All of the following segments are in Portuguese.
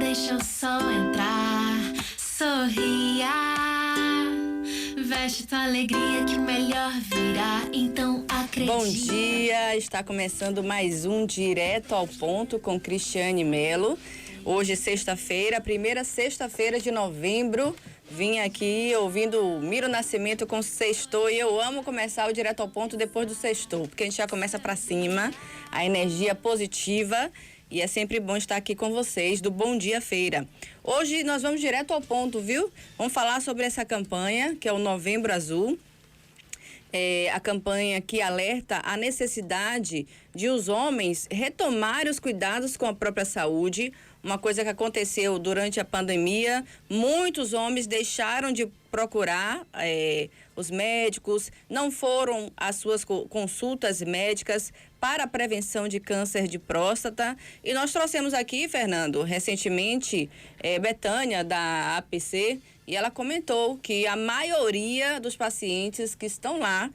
deixa o sol entrar. Sorria, veste tua alegria que o melhor virá. Então acredita. Bom dia, está começando mais um Direto ao Ponto com Cristiane Melo. Hoje, sexta-feira, primeira sexta-feira de novembro. Vim aqui ouvindo o Miro Nascimento com Sextou, e eu amo começar o Direto ao Ponto depois do Sextou, porque a gente já começa pra cima, a energia positiva, e é sempre bom estar aqui com vocês do Bom Dia Feira. Hoje nós vamos direto ao ponto, viu? Vamos falar sobre essa campanha, que é o Novembro Azul. A campanha que alerta a necessidade de os homens retomarem os cuidados com a própria saúde, uma coisa que aconteceu durante a pandemia. Muitos homens deixaram de procurar os médicos, não foram às suas consultas médicas para a prevenção de câncer de próstata. E nós trouxemos aqui, Fernando, recentemente, Betânia, da APC, e ela comentou que a maioria dos pacientes que estão lá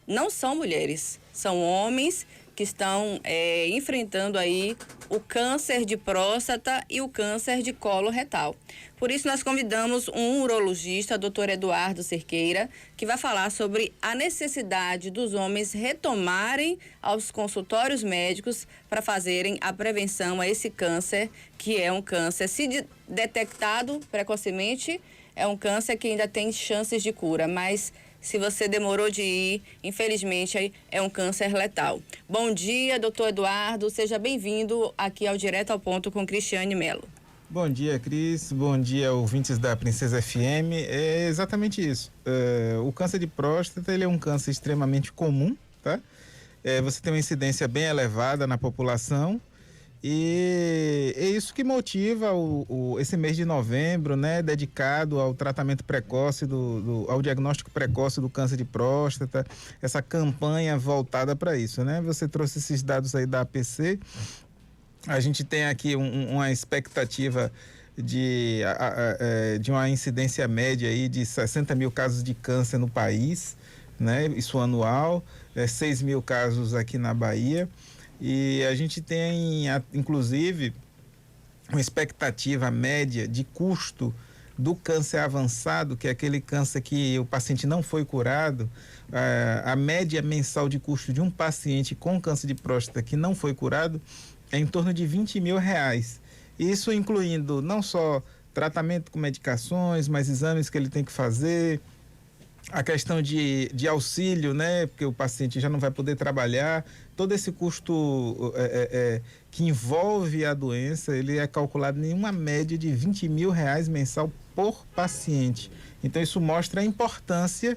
não são mulheres, são homens que estão enfrentando aí o câncer de próstata e o câncer de colo retal. Por isso nós convidamos um urologista, Dr. Eduardo Cerqueira, que vai falar sobre a necessidade dos homens retomarem aos consultórios médicos para fazerem a prevenção a esse câncer, que é um câncer, se detectado precocemente, é um câncer que ainda tem chances de cura, mas se você demorou de ir, infelizmente, é um câncer letal. Bom dia, doutor Eduardo. Seja bem-vindo aqui ao Direto ao Ponto com Cristiane Melo. Bom dia, Cris. Bom dia, ouvintes da Princesa FM. É exatamente isso. O câncer de próstata, ele é um câncer extremamente comum, tá? Você tem uma incidência bem elevada na população. E é isso que motiva esse mês de novembro, né, dedicado ao tratamento precoce, ao diagnóstico precoce do câncer de próstata, essa campanha voltada para isso, né? Você trouxe esses dados aí da APC, a gente tem aqui uma expectativa de uma incidência média aí de 60 mil casos de câncer no país, né? Isso anual, 6 mil casos aqui na Bahia. E a gente tem, inclusive, uma expectativa média de custo do câncer avançado, que é aquele câncer que o paciente não foi curado. A média mensal de custo de um paciente com câncer de próstata que não foi curado é em torno de R$20 mil. Isso incluindo não só tratamento com medicações, mas exames que ele tem que fazer, a questão de auxílio, né? Porque o paciente já não vai poder trabalhar. Todo esse custo que envolve a doença, ele é calculado em uma média de R$20 mil mensal por paciente. Então isso mostra a importância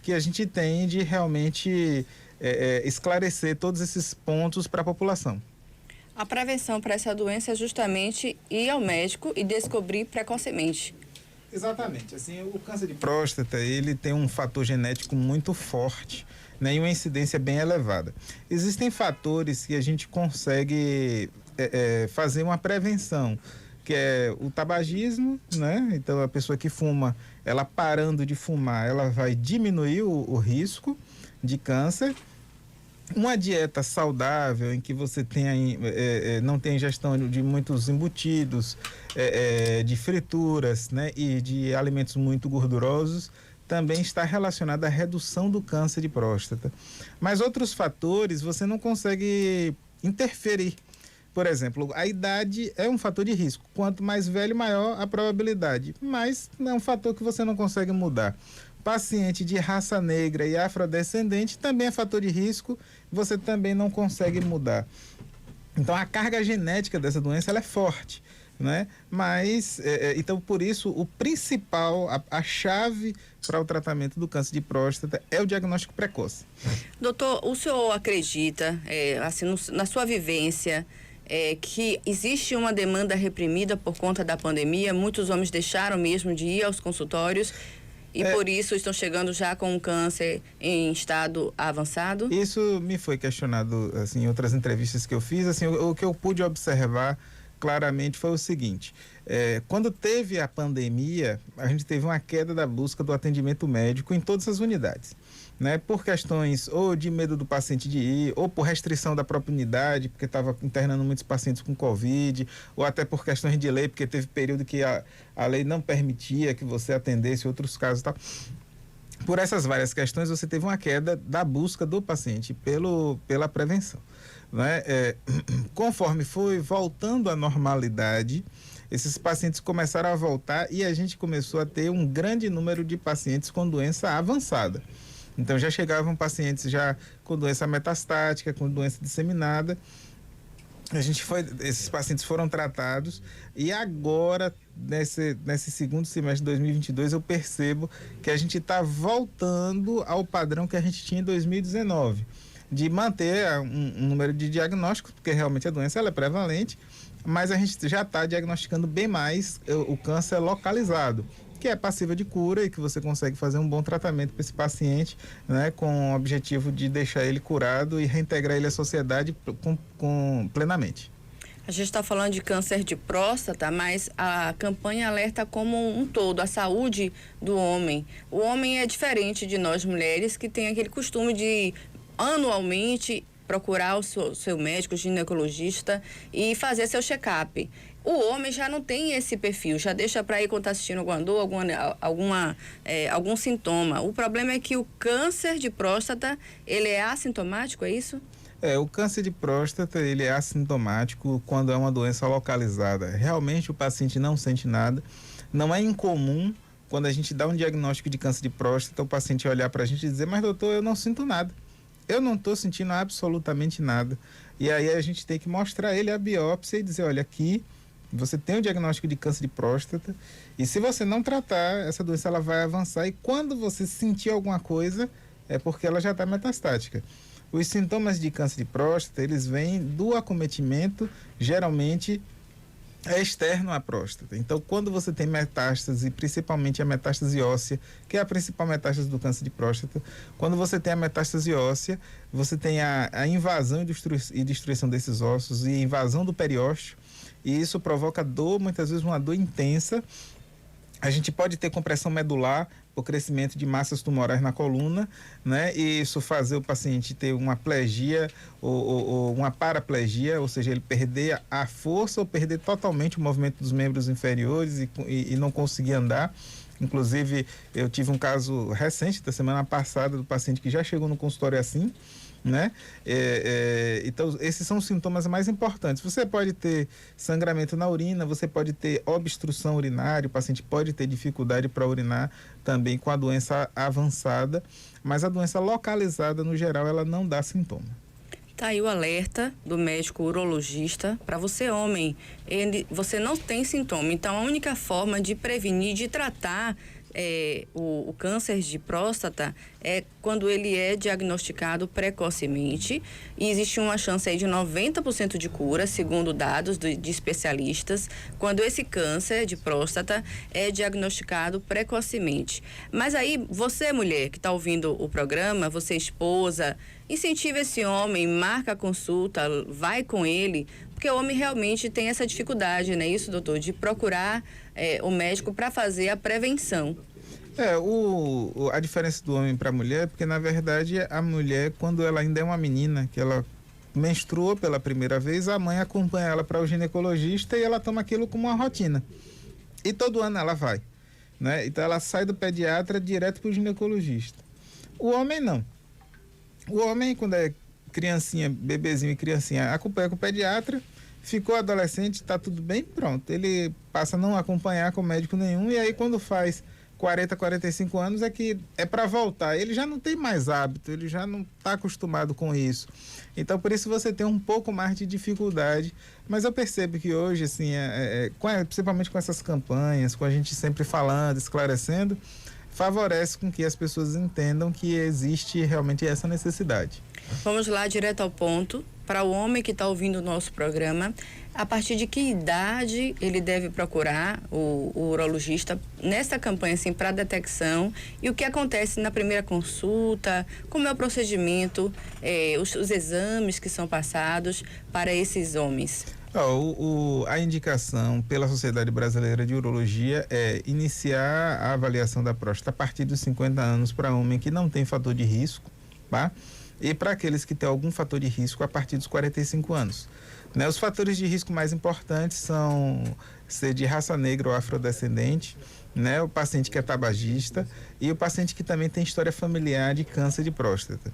que a gente tem de realmente esclarecer todos esses pontos para a população. A prevenção para essa doença é justamente ir ao médico e descobrir precocemente. Exatamente, assim, o câncer de próstata, ele tem um fator genético muito forte, né, e uma incidência bem elevada. Existem fatores que a gente consegue fazer uma prevenção, que é o tabagismo, né? Então a pessoa que fuma, ela parando de fumar, ela vai diminuir o risco de câncer. Uma dieta saudável em que você tenha, não tem ingestão de muitos embutidos, de frituras, né, e de alimentos muito gordurosos, também está relacionada à redução do câncer de próstata. Mas outros fatores você não consegue interferir. Por exemplo, a idade é um fator de risco. Quanto mais velho, maior a probabilidade. Mas é um fator que você não consegue mudar. Paciente de raça negra e afrodescendente também é fator de risco, você também não consegue mudar. Então a carga genética dessa doença ela é forte, né? Mas, então por isso o principal, a chave para o tratamento do câncer de próstata é o diagnóstico precoce. Doutor, o senhor acredita, assim, na sua vivência, que existe uma demanda reprimida por conta da pandemia? Muitos homens deixaram mesmo de ir aos consultórios e por isso estão chegando já com um câncer em estado avançado? Isso me foi questionado, assim, em outras entrevistas que eu fiz. Assim, o que eu pude observar claramente foi o seguinte: Quando teve a pandemia, a gente teve uma queda da busca do atendimento médico em todas as unidades, né? Por questões ou de medo do paciente de ir, ou por restrição da própria unidade, porque estava internando muitos pacientes com Covid, ou até por questões de lei, porque teve período que a lei não permitia que você atendesse outros casos e tal. Por essas várias questões, você teve uma queda da busca do paciente pela prevenção, né? Conforme foi voltando à normalidade, esses pacientes começaram a voltar e a gente começou a ter um grande número de pacientes com doença avançada. Então já chegavam pacientes já com doença metastática, com doença disseminada. Esses pacientes foram tratados e agora, nesse segundo semestre de 2022, eu percebo que a gente está voltando ao padrão que a gente tinha em 2019, de manter um número de diagnósticos, porque realmente a doença ela é prevalente, mas a gente já está diagnosticando bem mais o câncer localizado, que é passível de cura e que você consegue fazer um bom tratamento para esse paciente, né, com o objetivo de deixar ele curado e reintegrar ele à sociedade plenamente. A gente está falando de câncer de próstata, mas a campanha alerta como um todo a saúde do homem. O homem é diferente de nós mulheres, que tem aquele costume de anualmente procurar o seu médico, ginecologista e fazer seu check-up. O homem já não tem esse perfil, já deixa para ir quando está assistindo alguma dor, algum sintoma. O problema é que o câncer de próstata, ele é assintomático, é isso? O câncer de próstata, ele é assintomático quando é uma doença localizada. Realmente o paciente não sente nada. Não é incomum, quando a gente dá um diagnóstico de câncer de próstata, o paciente olhar para a gente e dizer, mas doutor, eu não sinto nada. Eu não estou sentindo absolutamente nada. E aí a gente tem que mostrar ele a biópsia e dizer, olha, aqui você tem o diagnóstico de câncer de próstata e se você não tratar, essa doença ela vai avançar e quando você sentir alguma coisa, é porque ela já está metastática. Os sintomas de câncer de próstata, eles vêm do acometimento, geralmente é externo à próstata. Então, quando você tem metástase, principalmente a metástase óssea, que é a principal metástase do câncer de próstata, quando você tem a metástase óssea, você tem a invasão e destruição desses ossos e invasão do periósteo, e isso provoca dor, muitas vezes uma dor intensa. A gente pode ter compressão medular por crescimento de massas tumorais na coluna, né? E isso fazer o paciente ter uma plegia ou uma paraplegia, ou seja, ele perder a força ou perder totalmente o movimento dos membros inferiores e não conseguir andar. Inclusive, eu tive um caso recente, da semana passada, do paciente que já chegou no consultório assim, né? Então, esses são os sintomas mais importantes. Você pode ter sangramento na urina, você pode ter obstrução urinária, o paciente pode ter dificuldade para urinar também com a doença avançada, mas a doença localizada, no geral, ela não dá sintoma. Tá aí o alerta do médico urologista para você, homem. Você não tem sintoma, então a única forma de prevenir, de tratar o câncer de próstata é quando ele é diagnosticado precocemente e existe uma chance aí de 90% de cura, segundo dados de especialistas, quando esse câncer de próstata é diagnosticado precocemente. Mas aí, você, mulher, que está ouvindo o programa, você, esposa, incentiva esse homem, marca a consulta, vai com ele, porque o homem realmente tem essa dificuldade, não é isso, doutor? De procurar o médico para fazer a prevenção. A diferença do homem para a mulher é porque, na verdade, a mulher, quando ela ainda é uma menina, que ela menstrua pela primeira vez, a mãe acompanha ela para o ginecologista e ela toma aquilo como uma rotina. E todo ano ela vai, né? Então ela sai do pediatra direto para o ginecologista. O homem não. O homem, quando é criancinha, bebezinho e criancinha, acompanha com o pediatra, ficou adolescente, está tudo bem, pronto. Ele passa a não acompanhar com médico nenhum e aí quando faz 40, 45 anos é que é para voltar. Ele já não tem mais hábito, ele já não está acostumado com isso. Então, por isso você tem um pouco mais de dificuldade. Mas eu percebo que hoje, assim, principalmente com essas campanhas, com a gente sempre falando, esclarecendo, favorece com que as pessoas entendam que existe realmente essa necessidade. Vamos lá, direto ao ponto. Para o homem que está ouvindo o nosso programa, a partir de que idade ele deve procurar o urologista nessa campanha assim, para detecção e o que acontece na primeira consulta, como é o procedimento, os exames que são passados para esses homens? A indicação pela Sociedade Brasileira de Urologia é iniciar a avaliação da próstata a partir dos 50 anos para homem que não tem fator de risco, tá? E para aqueles que têm algum fator de risco a partir dos 45 anos. Né? Os fatores de risco mais importantes são ser de raça negra ou afrodescendente, né? O paciente que é tabagista e o paciente que também tem história familiar de câncer de próstata.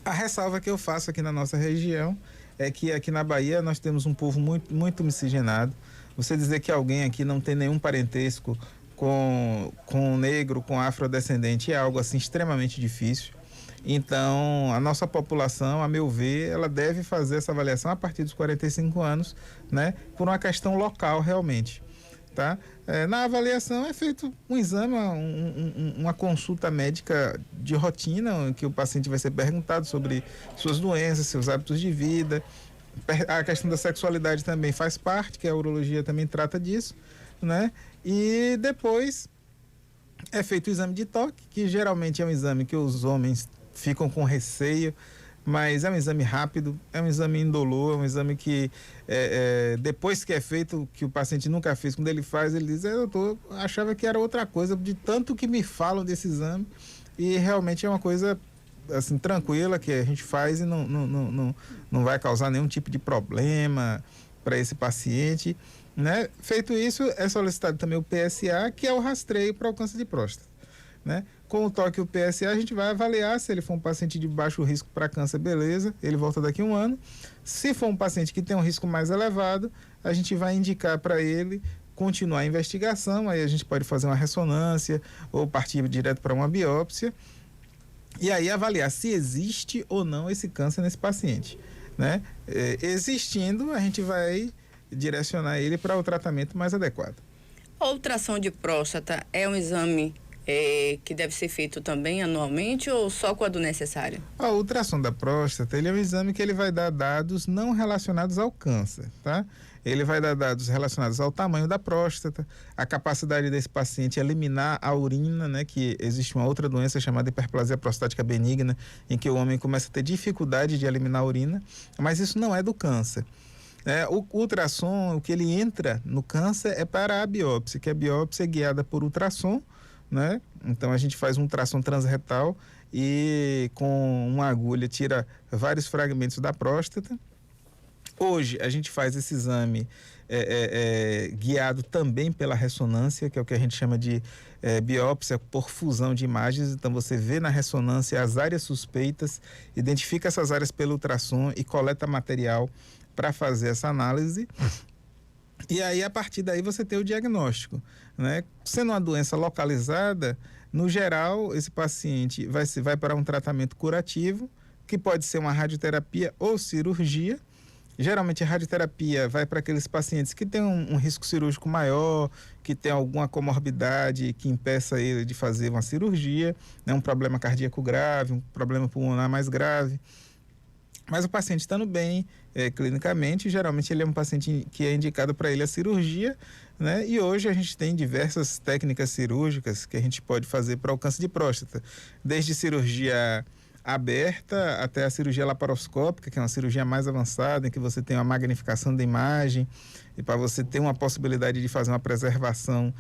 A ressalva que eu faço aqui na nossa região é que aqui na Bahia nós temos um povo muito miscigenado. Você dizer que alguém aqui não tem nenhum parentesco com negro, com afrodescendente, é algo assim extremamente difícil. Então, a nossa população, a meu ver, ela deve fazer essa avaliação a partir dos 45 anos, né? Por uma questão local realmente, tá? Na avaliação é feito um exame, uma consulta médica de rotina, em que o paciente vai ser perguntado sobre suas doenças, seus hábitos de vida. A questão da sexualidade também faz parte, que a urologia também trata disso, né? E depois é feito o exame de toque, que geralmente é um exame que os homens ficam com receio, mas é um exame rápido, é um exame indolor, é um exame que depois que é feito, que o paciente nunca fez, quando ele faz, ele diz, doutor, achava que era outra coisa, de tanto que me falam desse exame, e realmente é uma coisa assim, tranquila, que a gente faz e não vai causar nenhum tipo de problema para esse paciente, né? Feito isso, é solicitado também o PSA, que é o rastreio para o câncer de próstata, né? Com o toque e o PSA, a gente vai avaliar se ele for um paciente de baixo risco para câncer, beleza, ele volta daqui a um ano. Se for um paciente que tem um risco mais elevado, a gente vai indicar para ele continuar a investigação, aí a gente pode fazer uma ressonância ou partir direto para uma biópsia e aí avaliar se existe ou não esse câncer nesse paciente, né? Existindo, a gente vai direcionar ele para o tratamento mais adequado. A ultrassom de próstata é um exame que deve ser feito também anualmente ou só quando necessário? A ultrassom da próstata, ele é um exame que ele vai dar dados não relacionados ao câncer, tá? Ele vai dar dados relacionados ao tamanho da próstata, a capacidade desse paciente eliminar a urina, né? Que existe uma outra doença chamada hiperplasia prostática benigna, em que o homem começa a ter dificuldade de eliminar a urina, mas isso não é do câncer. O ultrassom, o que ele entra no câncer é para a biópsia, que a biópsia é guiada por ultrassom, né? Então a gente faz um ultrassom transretal e com uma agulha tira vários fragmentos da próstata. Hoje a gente faz esse exame guiado também pela ressonância, que é o que a gente chama de biópsia por fusão de imagens. Então você vê na ressonância as áreas suspeitas, identifica essas áreas pelo ultrassom e coleta material para fazer essa análise. E aí, a partir daí, você tem o diagnóstico, né? Sendo uma doença localizada, no geral, esse paciente vai para um tratamento curativo, que pode ser uma radioterapia ou cirurgia. Geralmente, a radioterapia vai para aqueles pacientes que têm um risco cirúrgico maior, que tem alguma comorbidade que impeça ele de fazer uma cirurgia, né? Um problema cardíaco grave, um problema pulmonar mais grave. Mas o paciente estando bem clinicamente, geralmente ele é um paciente que é indicado para ele a cirurgia, né? E hoje a gente tem diversas técnicas cirúrgicas que a gente pode fazer para o câncer de próstata, desde cirurgia aberta até a cirurgia laparoscópica, que é uma cirurgia mais avançada, em que você tem uma magnificação da imagem e para você ter uma possibilidade de fazer uma preservação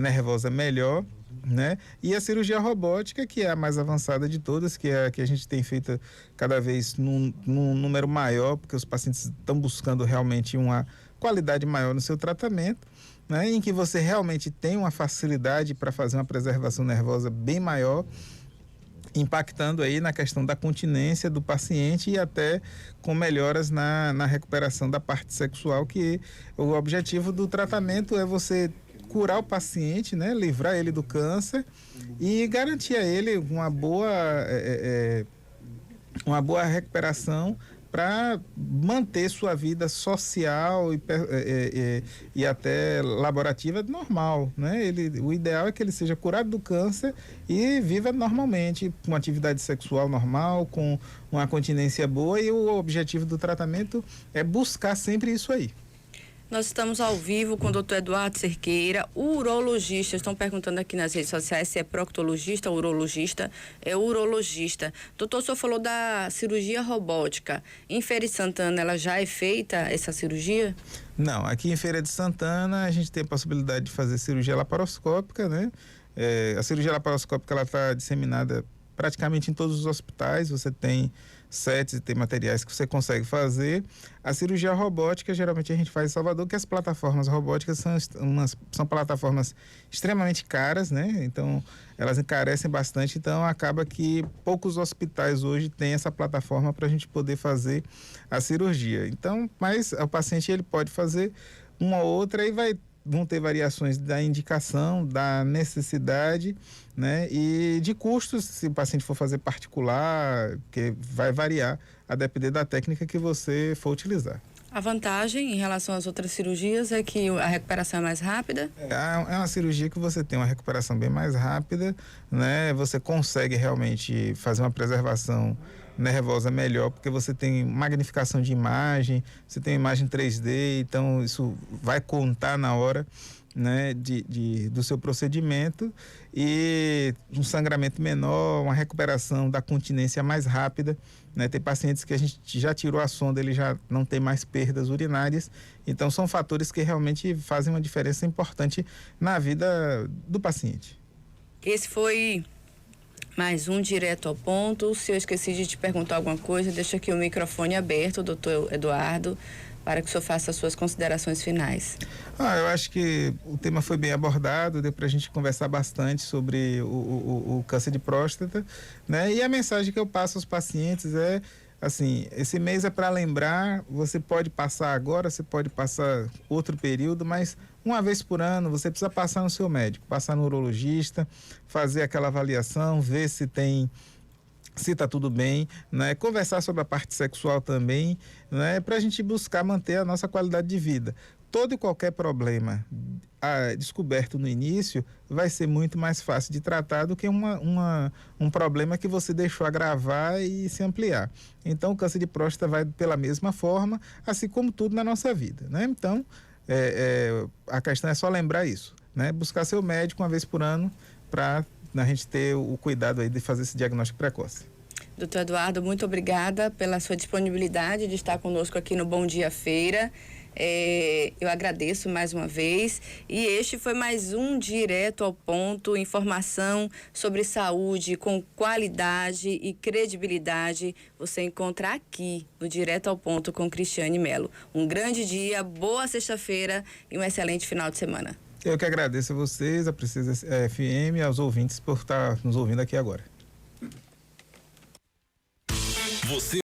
nervosa melhor, né? E a cirurgia robótica, que é a mais avançada de todas, que é a que a gente tem feito cada vez num número maior, porque os pacientes estão buscando realmente uma qualidade maior no seu tratamento, né? Em que você realmente tem uma facilidade para fazer uma preservação nervosa bem maior, impactando aí na questão da continência do paciente e até com melhoras na recuperação da parte sexual, que o objetivo do tratamento é você curar o paciente, né, livrar ele do câncer e garantir a ele uma boa recuperação para manter sua vida social e até laborativa normal, né? O ideal é que ele seja curado do câncer e viva normalmente, com atividade sexual normal, com uma continência boa, e o objetivo do tratamento é buscar sempre isso aí. Nós estamos ao vivo com o doutor Eduardo Cerqueira, urologista. Estão perguntando aqui nas redes sociais se é proctologista ou urologista. É urologista. Doutor, o senhor falou da cirurgia robótica. Em Feira de Santana, ela já é feita, essa cirurgia? Não, aqui em Feira de Santana a gente tem a possibilidade de fazer cirurgia laparoscópica, né? A cirurgia laparoscópica ela está disseminada praticamente em todos os hospitais. Você tem sets e tem materiais que você consegue fazer. A cirurgia robótica geralmente a gente faz em Salvador, que as plataformas robóticas são plataformas extremamente caras, né? Então elas encarecem bastante, então acaba que poucos hospitais hoje têm essa plataforma para a gente poder fazer a cirurgia. Então, mas o paciente ele pode fazer uma ou outra e vão ter variações da indicação, da necessidade, né? E de custos, se o paciente for fazer particular, que vai variar a depender da técnica que você for utilizar. A vantagem em relação às outras cirurgias é que a recuperação é mais rápida? É uma cirurgia que você tem uma recuperação bem mais rápida, né? Você consegue realmente fazer uma preservação nervosa melhor, porque você tem magnificação de imagem, você tem imagem 3D, então isso vai contar na hora, né, do seu procedimento, e um sangramento menor, uma recuperação da continência mais rápida, né? Tem pacientes que a gente já tirou a sonda, ele já não tem mais perdas urinárias, então são fatores que realmente fazem uma diferença importante na vida do paciente. Esse foi mais um direto ao ponto. Se eu esqueci de te perguntar alguma coisa, deixa aqui o microfone aberto, doutor Eduardo, para que o senhor faça as suas considerações finais. Eu acho que o tema foi bem abordado, deu para a gente conversar bastante sobre o câncer de próstata, né? E a mensagem que eu passo aos pacientes é, assim, esse mês é para lembrar, você pode passar agora, você pode passar outro período, mas uma vez por ano você precisa passar no seu médico, passar no urologista, fazer aquela avaliação, ver se está tudo bem, né? Conversar sobre a parte sexual também, né? Para a gente buscar manter a nossa qualidade de vida. Todo e qualquer problema descoberto no início vai ser muito mais fácil de tratar do que um problema que você deixou agravar e se ampliar. Então, o câncer de próstata vai pela mesma forma, assim como tudo na nossa vida, né? Então, a questão é só lembrar isso, né? Buscar seu médico uma vez por ano para a gente ter o cuidado aí de fazer esse diagnóstico precoce. Doutor Eduardo, muito obrigada pela sua disponibilidade de estar conosco aqui no Bom Dia Feira. Eu agradeço mais uma vez, e este foi mais um Direto ao Ponto, informação sobre saúde com qualidade e credibilidade, você encontra aqui no Direto ao Ponto com Cristiane Melo. Um grande dia, boa sexta-feira e um excelente final de semana. Eu que agradeço a vocês, a Princesa FM e aos ouvintes por estar nos ouvindo aqui agora. Você